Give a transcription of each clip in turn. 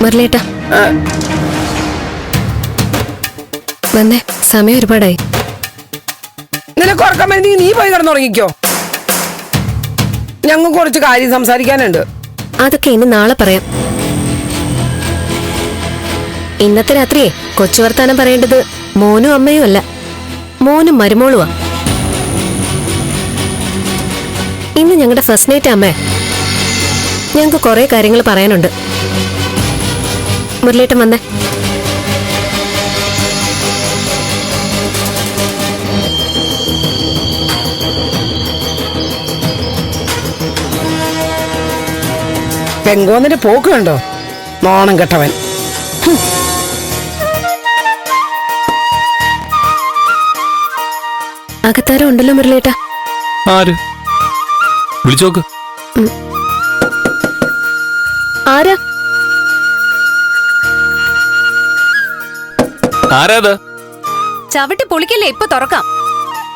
മുരളിയേട്ടാ വന്നേ, സമയം ഒരുപാടായി. നിനക്ക് ഉറക്കം വരുന്നെങ്കിൽ നീ പോയി കിടന്നുറങ്ങിക്കോ. ഞങ്ങൾക്ക് കുറച്ച് കാര്യം സംസാരിക്കാനുണ്ട്. അതൊക്കെ ഇനി നാളെ പറയാം. ഇന്നത്തെ രാത്രിയെ കൊച്ചു വർത്താനം പറയേണ്ടത് മോനും അമ്മയും അല്ല, മോനും മരുമോളുവാ. ഇന്ന് ഞങ്ങളുടെ ഫസ്റ്റ് നൈറ്റ് അമ്മേ. ഞങ്ങൾക്ക് കുറെ കാര്യങ്ങൾ പറയാനുണ്ട്. മുരളിയേട്ടൻ വന്നേ. പെങ്കോന്നിന്റെ പോക്ക് കണ്ടോ, നാണം കെട്ടവൻ. അകത്താരം ഉണ്ടല്ലോ മുരളിയേട്ടാ. ആര്? വിളിച്ചോക്ക്. ആരാ? ആരാത്? ചവിട്ടി പൊളിക്കല്ലേ, ഇപ്പൊ തുറക്കാം.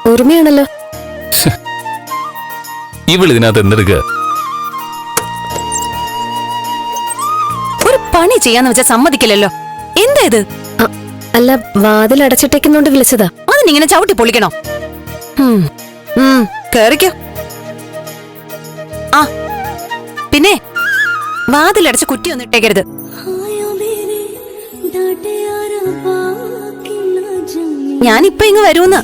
ഓർമ്മയാണല്ലോ. ഇവളിതിനകത്ത് എന്തെടുക്കുക? ഒരു പണി ചെയ്യാന്ന് വെച്ചാൽ സമ്മതിക്കില്ലല്ലോ. എന്താ ഇത്? അല്ല, വാതിൽ അടച്ചിട്ടേക്കുന്നോണ്ട് വിളിച്ചതാ. അതിനിങ്ങനെ ചവിട്ടി പൊളിക്കണോ? കേറിക്കോ. ആ പിന്നെ വാതിലടച്ച് കുറ്റിയൊന്നും ഇട്ടേക്കരുത്. ഞാനിപ്പൊ ഇങ്ങ് വരൂന്ന്.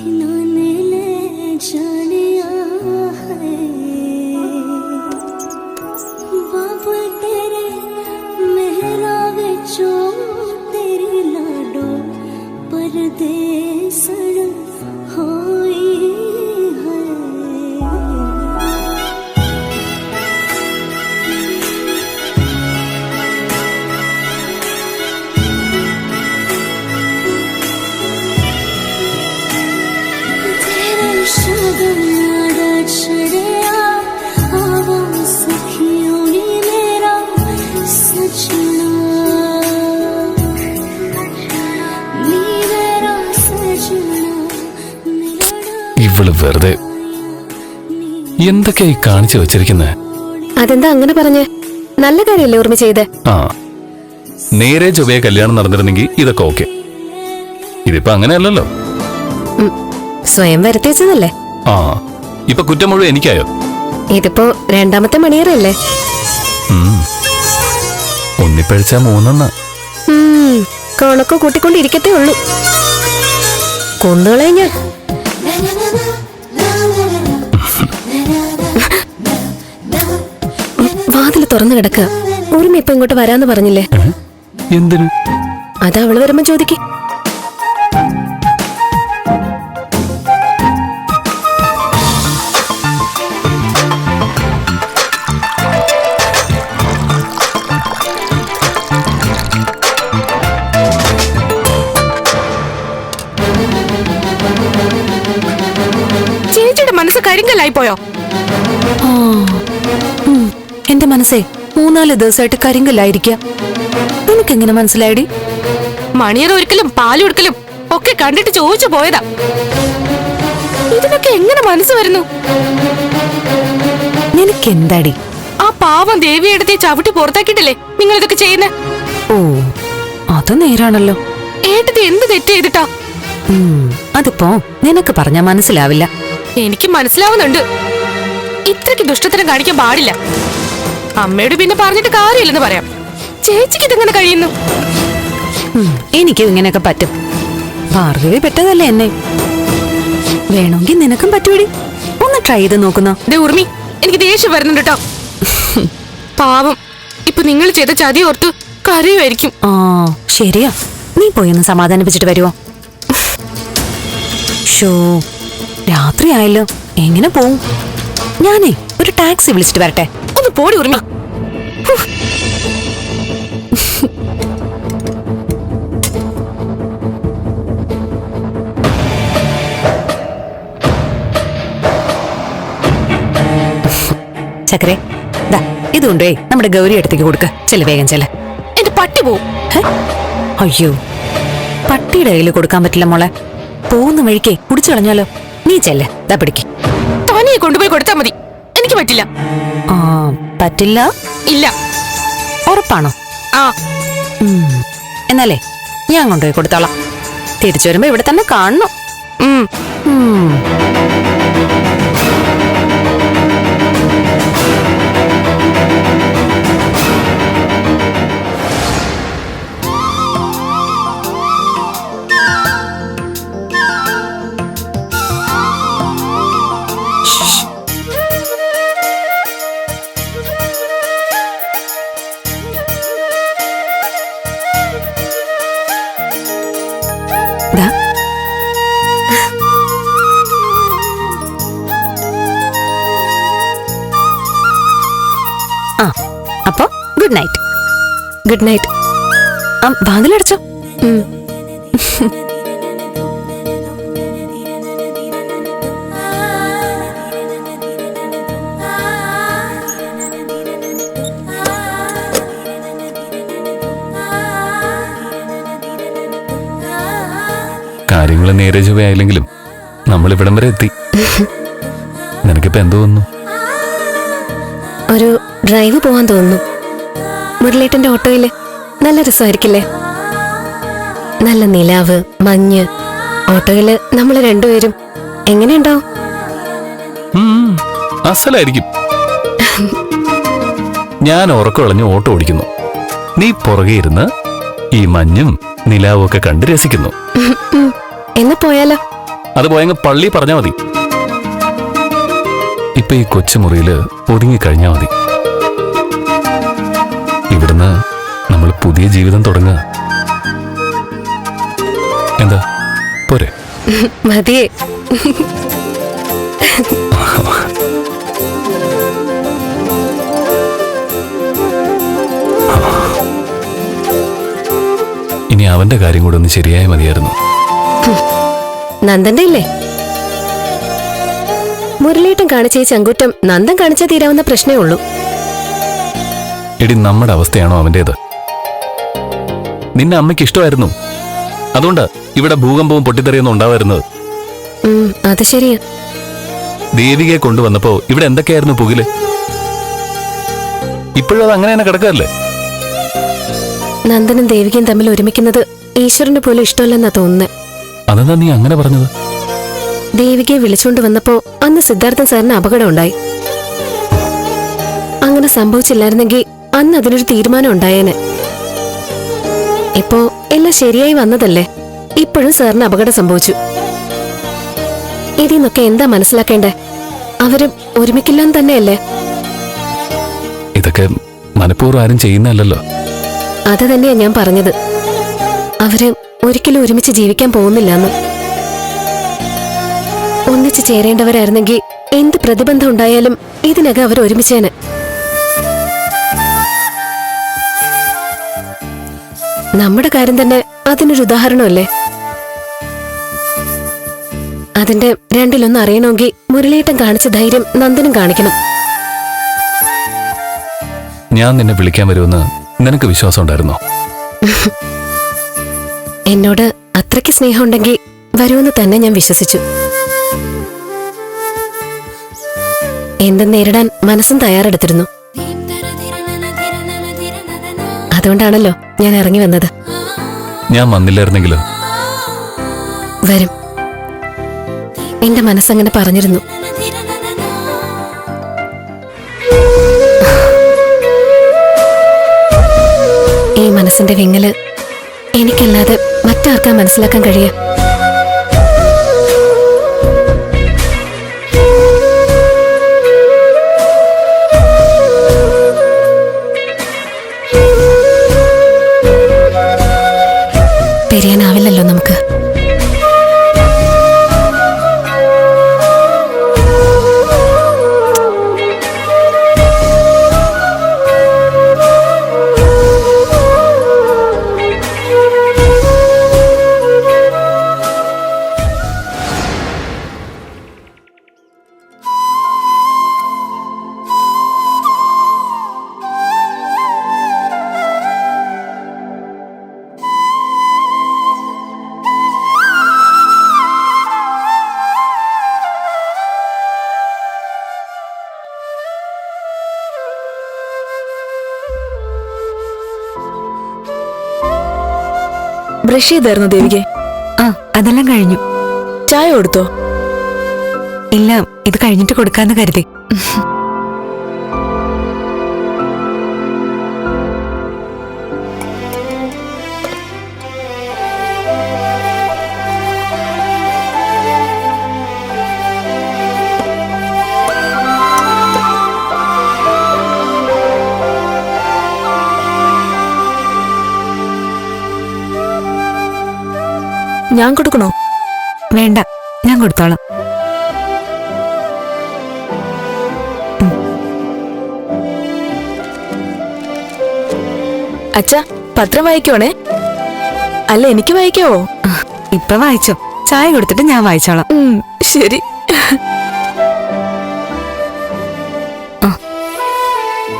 ഇവള് വെറുതെ എന്തൊക്കെയായി കാണിച്ചു വെച്ചിരിക്കുന്നത്? അതെന്താ അങ്ങനെ പറഞ്ഞേ? നല്ല കാര്യല്ലേ ഓർമ്മ ചെയ്തേ. ആ, നേരെ ചൊവ്വയെ കല്യാണം നടന്നിരുന്നെങ്കിൽ ഇതൊക്കെ ഓക്കെ. ഇതിപ്പോ അങ്ങനെയല്ലല്ലോ. സ്വയം വരുത്തിച്ചതല്ലേ. ആ, ഇപ്പൊ കുറ്റം മുഴുവൻ എനിക്കായോ? ഇതിപ്പോ രണ്ടാമത്തെ മണിയറല്ലേ. ഒന്നിപ്പഴിച്ച മൂന്നെണ്ണ. കണക്ക് കൂട്ടിക്കൊണ്ടിരിക്കത്തേ ഉള്ളൂ. കൊന്നുകളെ ഞാൻ. വാതില് തുറന്നു കിടക്കുക. ഓർമ്മ ഇപ്പൊ ഇങ്ങോട്ട് വരാന്ന് പറഞ്ഞില്ലേ? എന്തിനു? അതാ അവള് വരുമ്പോ ചോദിക്ക്. ചേച്ചിയുടെ മനസ്സ് കരിങ്കല്ലായി പോയോ? എന്റെ മനസ്സേ 3-4 ദിവസമായിട്ട് കരിങ്കല്ലായിരിക്ക. നിനക്കെങ്ങനെ മനസ്സിലായടി? മണിയറ ഒരിക്കലും പാലൊടുക്കലും ഒക്കെ കണ്ടിട്ട് ചോദിച്ചു പോയതാ. ഇതിനൊക്കെ എങ്ങനെ മനസ്സ് വരുന്നു? നിനക്കെന്താടി? ആ പാവം ദേവിയെടുത്ത് ചവിട്ടി പുറത്താക്കിയിട്ടില്ലേ നിങ്ങൾ ഇതൊക്കെ ചെയ്യുന്നേ? ഓ, അത് നേരാണല്ലോ. ഏട്ടത്തി എന്ത് തെറ്റ് ചെയ്തിട്ടാ? അതിപ്പോ നിനക്ക് പറഞ്ഞാ മനസ്സിലാവില്ല. എനിക്ക് മനസ്സിലാവുന്നുണ്ട്. ഇത്രയ്ക്ക് ദുഷ്ടത്തരം കാണിക്കാൻ പാടില്ല. അമ്മയോട് പിന്നെ പറഞ്ഞിട്ട് കാര്യമില്ലെന്ന് പറയാം. ചേച്ചിക്ക് ഇതെങ്ങനെ കഴിയുന്നു? എനിക്കും ഇങ്ങനെയൊക്കെ പറ്റും. ഭാർഗവി പെട്ടതല്ലേ എന്നെ. വേണമെങ്കിൽ നിനക്കും പറ്റൂടി. ഒന്ന് ട്രൈ ചെയ്ത് നോക്കുന്നോ? ഉർമി, എനിക്ക് ദേഷ്യം വരുന്നുണ്ട് കേട്ടോ. പാവം ഇപ്പൊ നിങ്ങൾ ചെയ്ത ചതി ഓർത്തു കരയുമായിരിക്കും. ആ ശരിയാ, നീ പോയി ഒന്ന് സമാധാനിപ്പിച്ചിട്ട് വരുവോ? ഷോ, രാത്രി ആയല്ലോ, എങ്ങനെ പോവും? ഞാനേ ഒരു ടാക്സി വിളിച്ചിട്ട് വരട്ടെ. ഒന്ന് പോടി ഉർമി. ചക്കരെ, ഇതുകൊണ്ടേ നമ്മുടെ ഗൗരി അടുത്തേക്ക് കൊടുക്ക. ചെല വേഗം ചെല. എന്റെ പട്ടി പോവും. അയ്യോ, പട്ടിയുടെ കയ്യിൽ കൊടുക്കാൻ പറ്റില്ല മോളെ. പോകുന്ന വഴിക്കേ കുടിച്ചു കളഞ്ഞാലോ. നീ ചെല്ല, ദാ പിടിക്ക്. തനിയെ കൊണ്ടുപോയി കൊടുത്താ മതി. എനിക്ക് പറ്റില്ല. ആ, പറ്റില്ല? ഇല്ല. ഉറപ്പാണോ? ആ എന്നാലേ ഞാൻ കൊണ്ടുപോയി കൊടുത്തോളാം. തിരിച്ചു വരുമ്പോ ഇവിടെ തന്നെ കാണണം. ദാ. ആ അപ്പൊ ഗുഡ് നൈറ്റ്. Good night. വാതിലടച്ചോ. കാര്യങ്ങൾ നേരെ ചൊവ്വയായില്ലെങ്കിലും നമ്മൾ ഇവിടം വരെ എത്തി. നിനക്കിപ്പോ എന്ത് തോന്നുന്നു? ഒരു ഡ്രൈവ് പോവാൻ തോന്നുന്നു. മുരളേട്ടന്റെ ഓട്ടോയില് നല്ല രസമായിരിക്കില്ലേ? നല്ല നിലാവ്, മഞ്ഞ്. ഓട്ടോയില് നമ്മൾ രണ്ടുപേരും എങ്ങനെയുണ്ടാവും? അസലായിരിക്കും. ഞാൻ ഉറക്കളഞ്ഞ് ഓട്ടോ ഓടിക്കുന്നു, നീ പുറകെ ഇരുന്ന് ഈ മഞ്ഞും നിലാവും ഒക്കെ കണ്ട് രസിക്കുന്നു. എന്ന് പോയാലോ? അത് പോയങ്ങ് പള്ളി പറഞ്ഞാ മതി. ഇപ്പൊ ഈ കൊച്ചുമുറിയില് ഒതുങ്ങിക്കഴിഞ്ഞാ മതി. ഇവിടുന്ന് നമ്മൾ പുതിയ ജീവിതം തുടങ്ങുക. എന്താ പോരെ? മതിയേ. ഇനി അവന്റെ കാര്യം കൂടെ ഒന്ന് ശരിയായ മതിയായിരുന്നു. നന്ദന്റെ ഇല്ലേ? മുരളീട്ടൻ കാണിച്ച ഈ ചങ്കൂറ്റം നന്ദൻ കാണിച്ചാൽ തീരാവുന്ന പ്രശ്നമേ ഉള്ളൂ. എടി, നമ്മുടെ അവസ്ഥയാണോ അവന്റേത്? നിന്നെ അമ്മയ്ക്ക് ഇഷ്ടമായിരുന്നു, അതുകൊണ്ടാ ഇവിടെ ഭൂകമ്പവും പൊട്ടിത്തെറിയൊന്നും ഉണ്ടാവായിരുന്നത്. അത് ശരിയാ. ദേവികയെ കൊണ്ടുവന്നപ്പോ ഇവിടെ എന്തൊക്കെയായിരുന്നു പുകില്? ഇപ്പോഴും അത് അങ്ങനെ തന്നെ കിടക്കാറില്ലേ? നന്ദനും ദേവികയും തമ്മിൽ ഒരുമിക്കുന്നത് ഈശ്വരന് പോലും ഇഷ്ടമല്ലെന്നാ തോന്നുന്നത്. അതെന്താ നീ അങ്ങനെ പറഞ്ഞത്? ദേവികയെ വിളിച്ചുകൊണ്ട് വന്നപ്പോ അന്ന് സിദ്ധാർത്ഥൻ സാറിന് അപകടം ഉണ്ടായി. അങ്ങനെ സംഭവിച്ചില്ലായിരുന്നെങ്കിൽ അന്ന് അതിനൊരു തീരുമാനം ഉണ്ടായേനെ. ഇപ്പോ എല്ലാം ശരിയായി വന്നതല്ലേ? ഇപ്പോഴും സാറിന് അപകടം സംഭവിച്ചു. ഇതിന്നൊക്കെ എന്താ മനസ്സിലാക്കേണ്ടേ? അവര് ഒരുമിക്കില്ലാന്ന് തന്നെയല്ലേ? ഇതൊക്കെ മനഃപൂർവ്വം ആരും ചെയ്യുന്നല്ലോ. അത് തന്നെയാ ഞാൻ പറഞ്ഞത്. അവര് ഒരിക്കലും ഒരുമിച്ച് ജീവിക്കാൻ പോകുന്നില്ലെന്ന്. ഒന്നിച്ച് ചേരേണ്ടവരായിരുന്നെങ്കിൽ എന്ത് പ്രതിബന്ധം ഉണ്ടായാലും ഇതിനകം അവർ ഒരുമിച്ചേന്. നമ്മുടെ കാര്യം തന്നെ അതിനൊരു ഉദാഹരണമല്ലേ? അതിന്റെ രണ്ടിലൊന്ന് അറിയണമെങ്കിൽ മുരളീട്ടൻ കാണിച്ച ധൈര്യം നന്ദനും കാണിക്കണം. ഞാൻ നിന്നെ വിളിക്കാൻ വരുമെന്ന് നിനക്ക് വിശ്വാസം ഉണ്ടായിരുന്നോ? എന്നോട് അത്രയ്ക്ക് സ്നേഹമുണ്ടെങ്കിൽ വരുമെന്ന് തന്നെ ഞാൻ വിശ്വസിച്ചു. എന്തും നേരിടാൻ മനസ്സും തയ്യാറെടുത്തിരുന്നു. അതുകൊണ്ടാണല്ലോ ഞാൻ ഇറങ്ങി വന്നത്. ഞാൻ വന്നില്ലായിരുന്നെങ്കിലോ? വരും. എന്റെ മനസ്സങ്ങനെ പറഞ്ഞിരുന്നു. ഈ മനസ്സിന്റെ വിങ്ങല് എനിക്കല്ലാതെ മറ്റാർക്കാ മനസ്സിലാക്കാൻ കഴിയുക? പിരിയാനാവില്ലല്ലോ നമുക്ക്. ബ്രഷ് ചെയ്തായിരുന്നു ദേവികെ? ആ അതെല്ലാം കഴിഞ്ഞു. ചായ കൊടുത്തോ? ഇല്ല, ഇത് കഴിഞ്ഞിട്ട് കൊടുക്കാന്ന് കരുതി. ഞാൻ കൊടുക്കണോ? വേണ്ട, ഞാൻ കൊടുത്തോളാം. അച്ഛാ, പത്രം വായിക്കുവാണേ. അല്ല, എനിക്ക് വായിക്കാവോ? ഇപ്പൊ വായിച്ചോ, ചായ കൊടുത്തിട്ട് ഞാൻ വായിച്ചോളാം. ശരി.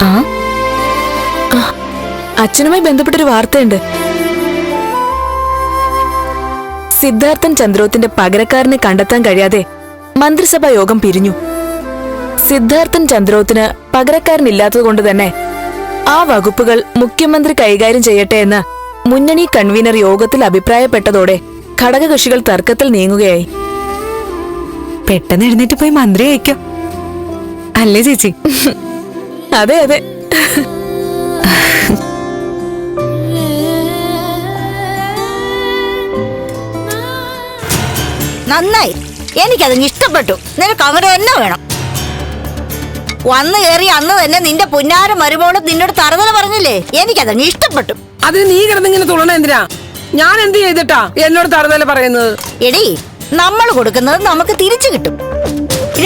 ആ അച്ഛനുമായി ബന്ധപ്പെട്ടൊരു വാർത്തയുണ്ട്. സിദ്ധാർത്ഥൻ ചന്ദ്രോത്തിന്റെ പകരക്കാരനെ കണ്ടെത്താൻ കഴിയാതെ മന്ത്രിസഭാ യോഗം പിരിഞ്ഞു. സിദ്ധാർത്ഥൻ ചന്ദ്രോത്തിന് പകരക്കാരനില്ലാത്തതുകൊണ്ട് തന്നെ ആ വകുപ്പുകൾ മുഖ്യമന്ത്രി കൈകാര്യം ചെയ്യട്ടെ എന്ന് മുന്നണി കൺവീനർ യോഗത്തിൽ അഭിപ്രായപ്പെട്ടതോടെ ഘടകകക്ഷികൾ തർക്കത്തിൽ നീങ്ങുകയായി. പെട്ടെന്ന് എഴുന്നേറ്റ് പോയി മന്ത്രി അയക്കോ അല്ലേ ചേച്ചി? അതെ അതെ. നന്നായി, എനിക്കത് ഇഷ്ടപ്പെട്ടു. നിനക്ക് അങ്ങനെ തന്നെ വേണം. വന്നു കയറി അന്ന് തന്നെ നിന്റെ പുന്നാര മരുമോളും നിന്നോട് തറുതല പറഞ്ഞില്ലേ? എനിക്കതങ്ങ് ഇഷ്ടപ്പെട്ടു. അതിന് നീ കിടന്നിങ്ങനെ തുള്ളണ എന്തിനാ? ഞാൻ എന്ത് ചെയ്തിട്ടാ എന്നോട് തറുതല പറയുന്നത്? എടി, നമ്മൾ കൊടുക്കുന്നത് നമുക്ക് തിരിച്ചു കിട്ടും.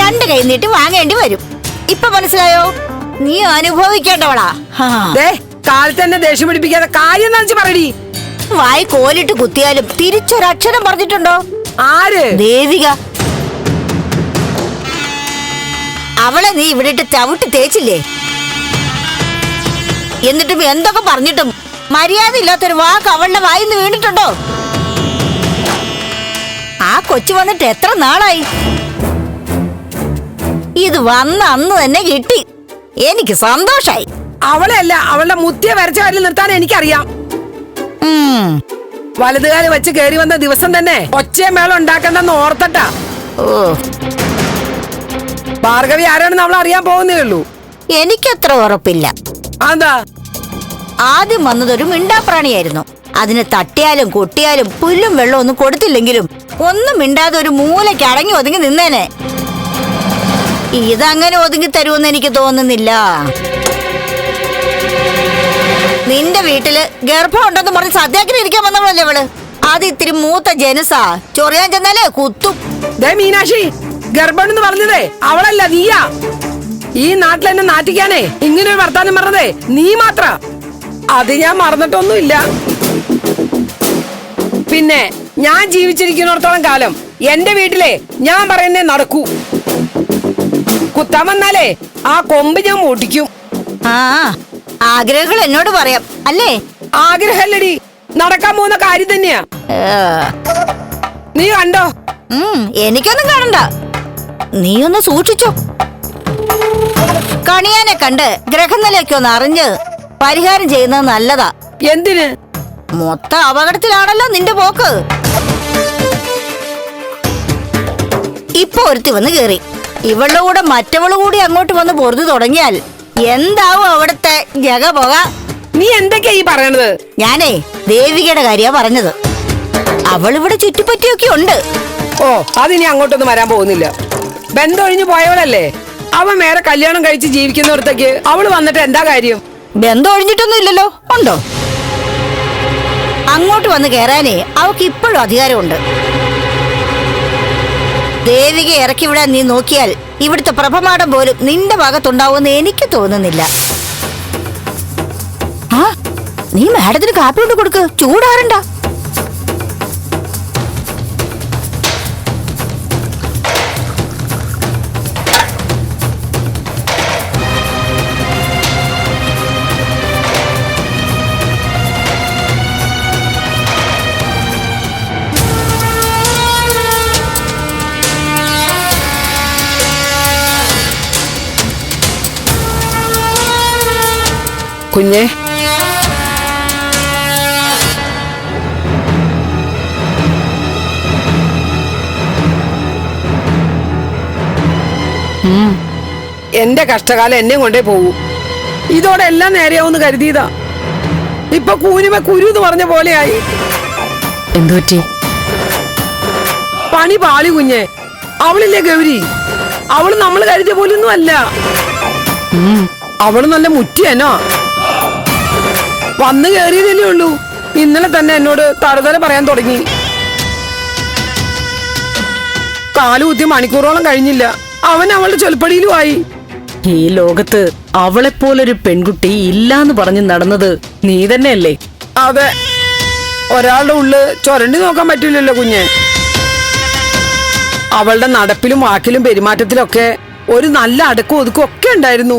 രണ്ട് കൈ നീട്ടി വാങ്ങേണ്ടി വരും. ഇപ്പൊ മനസ്സിലായോ? നീ അനുഭവിക്കേണ്ടവളാ. കാലത്ത് തന്നെ ദേഷ്യം പിടിപ്പിക്കാതെ കാര്യം നനച്ച് പറയടി. വായി കോലിട്ട് കുത്തിയാലും തിരിച്ചൊരക്ഷരം പറഞ്ഞിട്ടുണ്ടോ? ആര്? ദേവിക. അവളെ നീ ഇവിടെ ചവിട്ടി തേച്ചില്ലേ? എന്നിട്ടും എന്തൊക്കെ പറഞ്ഞിട്ടും മര്യാദ ഇല്ലാത്തൊരു വാക്ക് അവളുടെ വായിന്ന് വീണിട്ടുണ്ടോ? ആ കൊച്ചു വന്നിട്ട് എത്ര നാളായി? ഇത് വന്ന അന്ന് തന്നെ കിട്ടി. എനിക്ക് സന്തോഷായി. അവളെ അല്ല, അവളുടെ മുത്തിയ വരച്ച കാര്യം നിർത്താൻ എനിക്കറിയാം. വലതുകാലം വെച്ച് കയറി വന്ന ദിവസം തന്നെ ഒച്ചയും മേളം ഉണ്ടാക്കണ്ടെന്ന് ഓർത്തട്ടാ. ഓ, ഭാർഗവി ആരാണെന്ന് അവൾ അറിയാൻ പോകുന്നേ ഉള്ളൂ. എനിക്കത്ര ഉറപ്പില്ല. അതാ, ആദ്യം വന്നതൊരു മിണ്ടാപ്രാണിയായിരുന്നു. അതിന് തട്ടിയാലും കൊട്ടിയാലും പുല്ലും വെള്ളം ഒന്നും കൊടുത്തില്ലെങ്കിലും ഒന്നും മിണ്ടാതെ ഒരു മൂലയ്ക്ക് അടങ്ങി ഒതുങ്ങി നിന്നേനെ. ഇതങ്ങനെ ഒതുങ്ങി തരുമെന്ന് എനിക്ക് തോന്നുന്നില്ല. നിന്റെ വീട്ടില് ഗർഭം ഉണ്ടെന്ന് പറഞ്ഞ് സത്യാഗ്രഹം ഇരിക്കാൻ വന്നവളല്ലേ അവള്? അത് ഇത്തിരി മൂത്ത ജനസാ. ചൊറിയാൻ ചെന്നാലേ കുത്തും. മീനാക്ഷി, ഗർഭം എന്ന് പറഞ്ഞതേ അവളല്ല, നീയാ. ഈ നാട്ടിൽ എന്നെ നാട്ടിക്കാനേ ഇങ്ങനൊരു വർത്താനം പറഞ്ഞതേ നീ മാത്ര. അത് ഞാൻ മറന്നിട്ടൊന്നുമില്ല. പിന്നെ ഞാൻ ജീവിച്ചിരിക്കുന്നിടത്തോളം കാലം എന്റെ വീട്ടിലെ ഞാൻ പറയുന്നേ നടക്കൂ. കുത്താൻ വന്നാലേ ആ കൊമ്പ് ഞാൻ മൂട്ടിക്കും. ആ, ആഗ്രഹങ്ങൾ എന്നോട് പറയാം അല്ലേ? ആഗ്രഹല്ലടി, നടക്കാൻ പോകുന്ന കാര്യം തന്നെയാ. നീ കണ്ടോ? എനിക്കൊന്നും കാണണ്ട. നീ ഒന്ന് സൂക്ഷിച്ചോ. കണിയാനെ കണ്ട് ഗ്രഹനിലയൊക്കെ ഒന്ന് അറിഞ്ഞ് പരിഹാരം ചെയ്യുന്നത് നല്ലതാ. എന്തിന്? മൊത്തം അപകടത്തിലാണല്ലോ നിന്റെ പോക്ക്. ഇപ്പൊ ഒരുത്തി വന്ന് കേറി. ഇവളുടെ കൂടെ മറ്റവള് കൂടി അങ്ങോട്ട് വന്ന് പൊറുതു തുടങ്ങിയാൽ എന്താവും അവിടുത്തെ ജഗ പോക? നീ എന്തൊക്കെയാ ഈ പറയണത്? ഞാനേ ദേവികയുടെ കാര്യാ പറഞ്ഞത്. അവളിവിടെ ചുറ്റിപ്പറ്റിയൊക്കെ ഉണ്ട്. ഓ, അതിനി അങ്ങോട്ടൊന്നും വരാൻ പോകുന്നില്ല. ബന്ധം ഒഴിഞ്ഞു പോയവളല്ലേ. അവൻ വേറെ കല്യാണം കഴിച്ച് ജീവിക്കുന്നിടത്തേക്ക് അവള് വന്നിട്ട് എന്താ കാര്യം? ബന്ധം ഒഴിഞ്ഞിട്ടൊന്നും ഇല്ലല്ലോ. ഉണ്ടോ? അങ്ങോട്ട് വന്ന് കയറാനേ അവക്ക് ഇപ്പോഴും അധികാരമുണ്ട്. ദേവിക ഇറക്കി വിടാൻ നീ നോക്കിയാൽ ഇവിടുത്തെ പ്രഭമാടം പോലും നിന്റെ ഭാഗത്തുണ്ടാവുമെന്ന് എനിക്ക് തോന്നുന്നില്ല. ആ, നീ മാഡത്തിന് കാപ്പി കൊണ്ട് കൊടുക്ക്, ചൂടാറണ്ട. കുഞ്ഞേ, എന്റെ കഷ്ടകാലം എന്നെ കൊണ്ടേ പോകൂ. ഇതോടെ എല്ലാം നേരെയാവുമെന്ന് കരുതിയതാ. ഇപ്പൊ കൂനിമ കുരു എന്ന് പറഞ്ഞ പോലെയായി. എന്തുപറ്റി? പണി പാളി കുഞ്ഞെ. അവളില്ലേ ഗൗരി, അവള് നമ്മൾ കരുതിയ പോലൊന്നും അല്ല. അവള് നല്ല മുറ്റിയനോ. വന്നു കയറിയതല്ലേ ഉള്ളൂ. ഇന്നലെ തന്നെ എന്നോട് തറുതല പറയാൻ തുടങ്ങി. കാലുകുത്തി മണിക്കൂറോളം കഴിഞ്ഞില്ല, അവൻ അവളുടെ ചൊൽപ്പടിയിലുമായി. ഈ ലോകത്ത് അവളെപ്പോലൊരു പെൺകുട്ടി ഇല്ലാന്ന് പറഞ്ഞു നടന്നത് നീ തന്നെയല്ലേ? അതെ, ഒരാളുടെ ഉള്ളു ചൊരണ്ടി നോക്കാൻ പറ്റില്ലല്ലോ കുഞ്ഞെ. അവളുടെ നടപ്പിലും വാക്കിലും പെരുമാറ്റത്തിലൊക്കെ ഒരു നല്ല അടക്കവും ഒതുക്കും ഒക്കെ ഉണ്ടായിരുന്നു.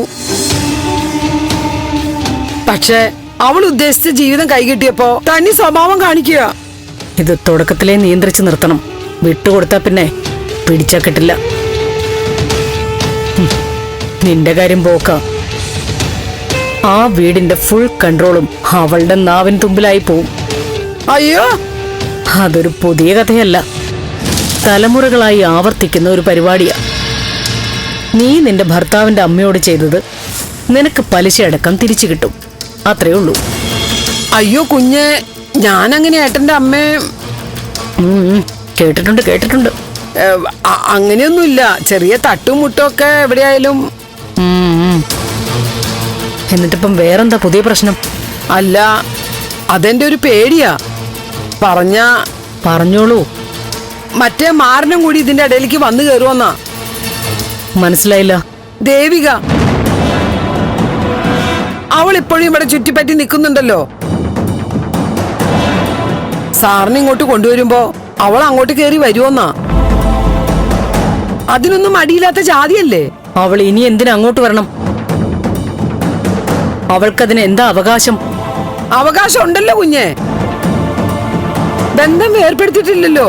പക്ഷെ അവൾ ഉദ്ദേശിച്ച ജീവിതം കൈകിട്ടിയപ്പോ തനി സ്വഭാവം കാണിക്കുക. ഇത് തുടക്കത്തിലേ നിയന്ത്രിച്ചു നിർത്തണം. വിട്ടുകൊടുത്താ പിന്നെ പിടിച്ചാ കിട്ടില്ല. നിന്റെ കാര്യം പോക്ക. ആ വീടിന്റെ ഫുൾ കൺട്രോളും അവളുടെ നാവിൻ തുമ്പിലായി പോവും. അയ്യോ, അതൊരു പുതിയ കഥയല്ല, തലമുറകളായി ആവർത്തിക്കുന്ന ഒരു പരിപാടിയാ. നീ നിന്റെ ഭർത്താവിന്റെ അമ്മയോട് ചെയ്തത് നിനക്ക് പലിശയടക്കം തിരിച്ചു കിട്ടും. അത്രേ ഉള്ളൂ. അയ്യോ കുഞ്ഞെ, ഞാനങ്ങനെ ഏട്ടന്റെ അമ്മയെ കേട്ടിട്ടുണ്ട് കേട്ടിട്ടുണ്ട്. അങ്ങനെയൊന്നുമില്ല. ചെറിയ തട്ടും മുട്ടും ഒക്കെ എവിടെയായാലും. എന്നിട്ടിപ്പം വേറെന്താ പുതിയ പ്രശ്നം? അല്ല, അതെന്റെ ഒരു പേടിയാ. പറഞ്ഞോളൂ. മറ്റേ മാരനും കൂടി ഇതിന്റെ ഇടയിലേക്ക് വന്നു കയറുമെന്നാ. മനസ്സിലായില്ല. ദേവിക, അവൾ ഇപ്പോഴും ഇവിടെ ചുറ്റിപ്പറ്റി നിൽക്കുന്നുണ്ടല്ലോ. സാറിന് ഇങ്ങോട്ട് കൊണ്ടുവരുമ്പോ അവൾ അങ്ങോട്ട് കയറി വരുമെന്നാ. അതിനൊന്നും മടിയില്ലാത്ത ജാതിയല്ലേ. അവൾ ഇനി എന്തിനാ അങ്ങോട്ട് വരണം? അവൾക്കതിന് എന്താ അവകാശം? അവകാശം ഉണ്ടല്ലോ കുഞ്ഞെ. ബന്ധം വേർപ്പെടുത്തിയിട്ടില്ലല്ലോ.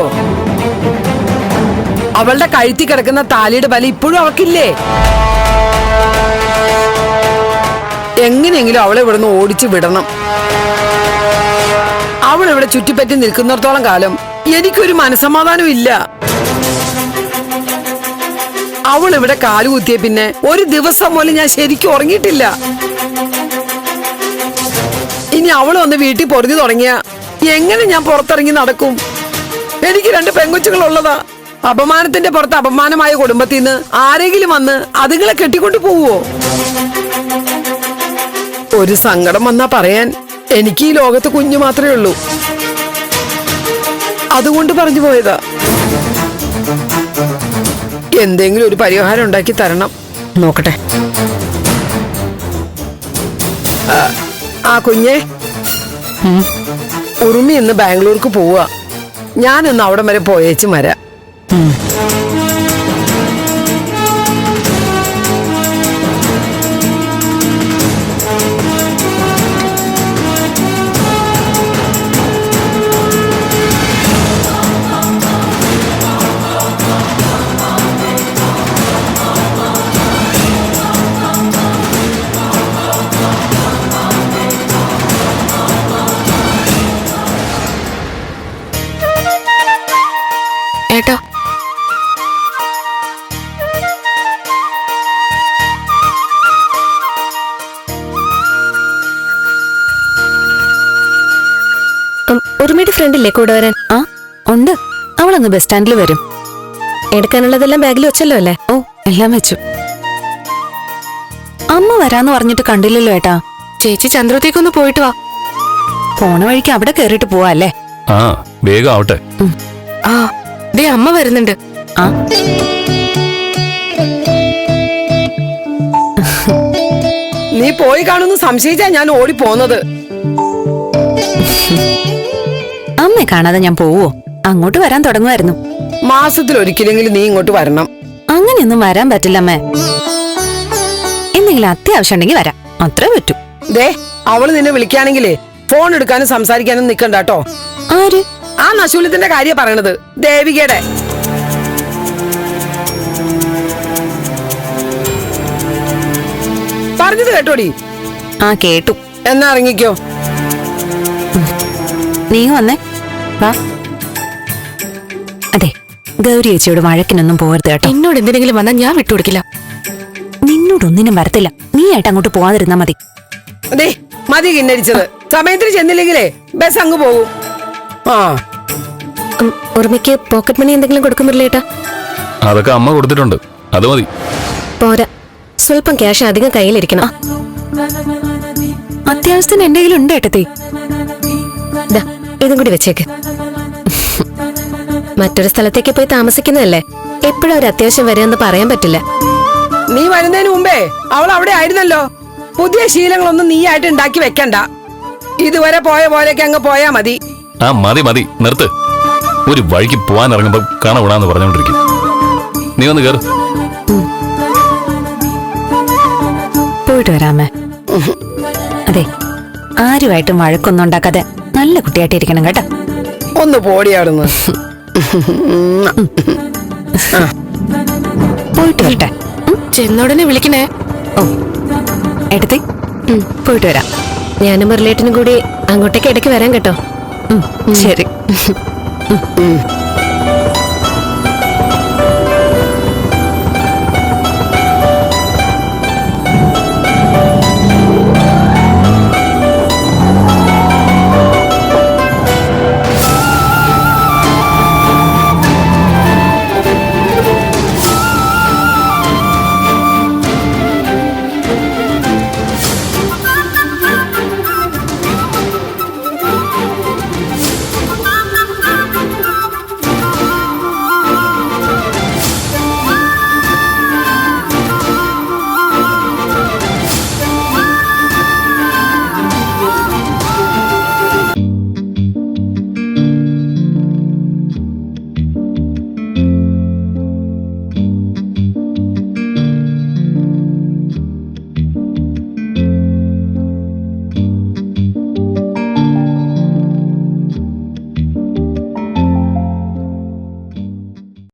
അവളുടെ കഴുത്തി കിടക്കുന്ന താലിയുടെ ബലം ഇപ്പോഴും അവൾക്കില്ലേ? എങ്ങനെയെങ്കിലും അവളെ ഇവിടുന്ന് ഓടിച്ചു വിടണം. അവൾ ഇവിടെ ചുറ്റിപ്പറ്റി നിൽക്കുന്നിടത്തോളം കാലം എനിക്കൊരു മനസ്സമാധാനം ഇല്ല. അവൾ ഇവിടെ കാലുകുത്തിയ പിന്നെ ഒരു ദിവസം പോലും ഞാൻ ശരിക്കും ഉറങ്ങിയിട്ടില്ല. ഇനി അവൾ ഒന്ന് വീട്ടിൽ പൊറുതി തുടങ്ങിയ എങ്ങനെ ഞാൻ പുറത്തിറങ്ങി നടക്കും? എനിക്ക് 2 പെങ്കൊച്ചുകൾ ഉള്ളതാ. അപമാനത്തിന്റെ പുറത്ത് അപമാനമായ കുടുംബത്തിൽ നിന്ന് ആരെങ്കിലും വന്ന് അതുങ്ങളെ കെട്ടിക്കൊണ്ടു പോവോ? ഒരു സങ്കടം വന്നാ പറയാൻ എനിക്ക് ഈ ലോകത്ത് കുഞ്ഞു മാത്രമേ ഉള്ളൂ. അതുകൊണ്ട് പറഞ്ഞു പോയതാ. എന്തെങ്കിലും ഒരു പരിഹാരം ഉണ്ടാക്കി തരണം. നോക്കട്ടെ. ആ കുഞ്ഞെ, ഉറുമി ഇന്ന് ബാംഗ്ലൂർക്ക് പോവുക. ഞാനിന്ന് അവിടം വരെ പോയേച്ചും വരാം. ഏട്ടാ, ഉറുമിയുടെ ഫ്രണ്ടില്ലേ കൂടെ വരാൻ? ആ ഉണ്ട്. അവളങ്ങ് ബസ് സ്റ്റാൻഡിൽ വരും. എടുക്കാനുള്ളതെല്ലാം ബാഗിൽ വെച്ചല്ലോ അല്ലേ? ഓ, എല്ലാം വെച്ചു. അമ്മ വരാന്ന് പറഞ്ഞിട്ട് കണ്ടില്ലല്ലോ ഏട്ടാ. ചേച്ചി ചന്ദ്രത്തേക്കൊന്ന് പോയിട്ട് വാ. പോണ വഴിക്ക് അവിടെ കേറിയിട്ട് പോവാ അല്ലേ? ആ, വേഗം ആവട്ടെ. ആ, ദേ അമ്മ വരുന്നുണ്ട്. ആ, നീ പോയി കാണുമെന്ന് സംശയിച്ചാ ഞാൻ ഓടിപ്പോന്നത്. അമ്മയെ കാണാതെ ഞാൻ പോവോ? അങ്ങോട്ട് വരാൻ തുടങ്ങുമായിരുന്നു. മാസത്തിൽ ഒരിക്കലെങ്കിലും നീ ഇങ്ങോട്ട് വരണം. അങ്ങനെയൊന്നും വരാൻ പറ്റില്ല അമ്മേ. എന്തെങ്കിലും അത്യാവശ്യം ഉണ്ടെങ്കിൽ വരാം, അത്രേ പറ്റൂ. ദേ, അവള് നിന്നെ വിളിക്കുകയാണെങ്കിലേ ഫോൺ എടുക്കാനും സംസാരിക്കാനും നിക്കണ്ട കേട്ടോ. ആര്? ആ നശൂലത്തിന്റെ കാര്യം പറയണത്, ദേവികയുടെ. പറഞ്ഞത് കേട്ടോടി? ആ കേട്ടു. എന്നാ ഇറങ്ങിക്കോ. നീ വന്നേ, വാ. അതെ, ഗൗരി ചേച്ചിയോട് വഴക്കിനൊന്നും പോകരുത് കേട്ടോ. എന്നോട് എന്തിനെങ്കിലും വന്നാൽ ഞാൻ വിട്ടുകൊടുക്കില്ല. നിന്നോട് എന്നോട് ഒന്നിനും വരത്തില്ല. നീ ആയിട്ട് അങ്ങോട്ട് പോവാതിരുന്നാ മതി. ദേ മതി കിന്നരിച്ചത്. സമയത്തിന് ചെന്നില്ലെങ്കിലേ ബസ് അങ്ങ് പോകും. ആ ഉറുമിക്ക് പോക്കറ്റ് മണി എന്തെങ്കിലും കൊടുക്കും മുരളിയേട്ടാ? അതൊക്കെ അമ്മ കൊടുത്തിട്ടുണ്ട്, അത് മതി. പോരാ, സ്വല്പം ക്യാഷ് അധികം കയ്യിലിരിക്കണം. അത്യാവശ്യത്തിന് എന്റെ കയ്യിലുണ്ട് ഏട്ടത്തി. ദാ, ഇതും കൂടി വെച്ചേക്ക്. മറ്റൊരു സ്ഥലത്തേക്ക് പോയി താമസിക്കുന്നതല്ലേ, എപ്പോഴും ഒരു അത്യാവശ്യം വരുമെന്ന് പറയാൻ പറ്റില്ല. നീ വരുന്നതിന് മുമ്പേ അവൾ അവിടെ ആയിരുന്നല്ലോ. പുതിയ ശീലങ്ങളൊന്നും നീ ആയിട്ട് ഉണ്ടാക്കി വെക്കണ്ട. ഇതുവരെ പോയ പോലെയൊക്കെ അങ്ങ് പോയാ മതി. ആ മതി മതി, നിർത്ത്. ഒരു വഴിക്ക് പോവാൻ ഇറങ്ങുമ്പോ കാണാന്ന് പറഞ്ഞോണ്ടിരിക്കും. നീ വന്ന് കേറ്. പോയിട്ട് വരാമേ. അതെ, ആരുമായിട്ടും വഴക്കൊന്നും ഉണ്ടാക്കാതെ നല്ല കുട്ടിയായിട്ടിരിക്കണം കേട്ടോ. ഒന്ന് പോടിയാടുന്നു. പോയിട്ട് വരട്ടെ. ചെന്നോടനെ വിളിക്കണേ. ഓ എടുത്തി, പോയിട്ട് വരാം. ഞാനും മുരളിയേട്ടനും കൂടി അങ്ങോട്ടേക്ക് ഇടയ്ക്ക് വരാൻ കേട്ടോ. ശരി.